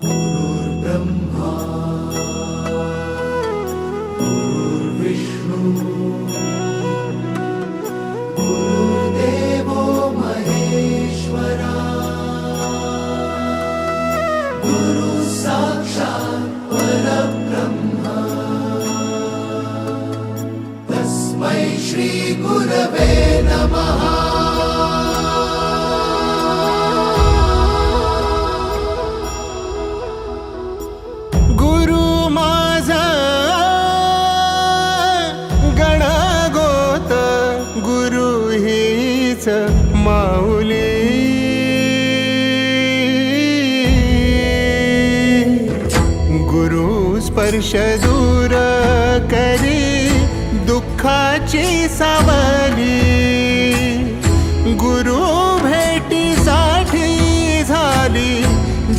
गुरुर्ब्रह्मा गुरुर्विष्णू गुरुर्देवो महेश्वरा गुरु साक्षात् परब्रह्म तस्मै श्री गुरवे नमः। माऊली गुरु स्पर्श दूर करी दुःखाची सावली, गुरु भेटीसाठी झाली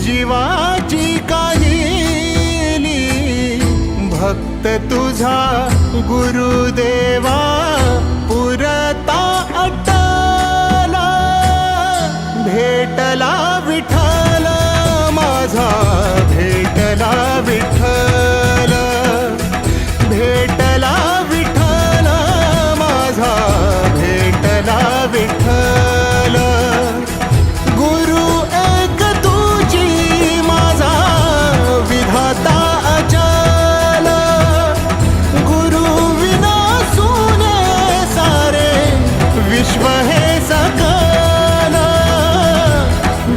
जीवाची काहिली। भक्त तुझा गुरुदेवा पुरता भेटला विठ्ठल माझा, भेटला विठ्ठल, भेटला विठ्ठल माझा, भेटला विठ्ठल। गुरु एक तुझी माझा विधाता अचल, गुरु विना सुने सारे विश्व हे सकल।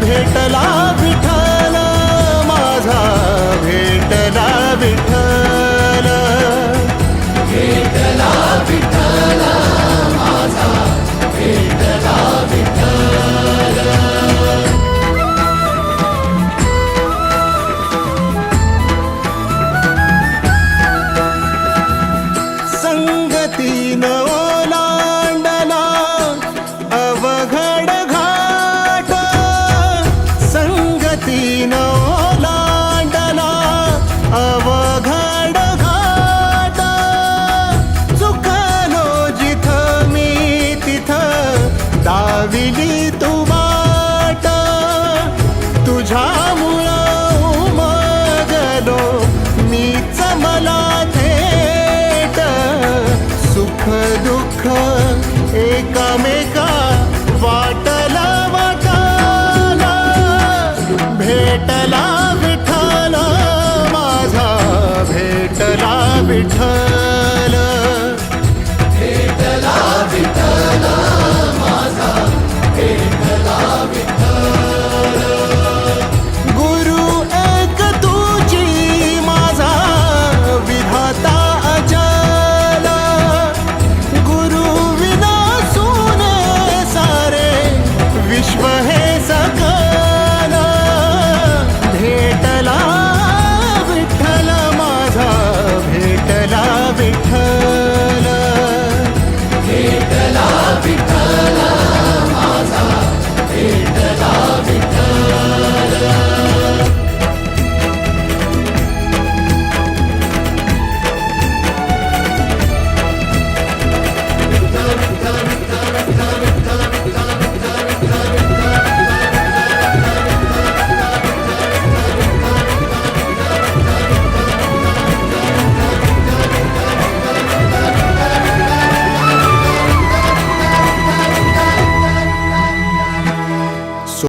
भेटला विठ्ठल माझा, भेटला विठ्ठल, भेटला विठ्ठल माझा, भेटला विठ्ठल। संगतीन ओलांडला अवघड घाट, संगतीन ओलांडला अवघड घाट। चुकलो जिथं मी तिथं दाविली तू वाट, तुझ्यामुळं उमगलो मीच मला थेट। सुख दुःख एकामेका वाटला वाटाला, भेटला विठ्ठल माझा, भेटला विठ्ठल।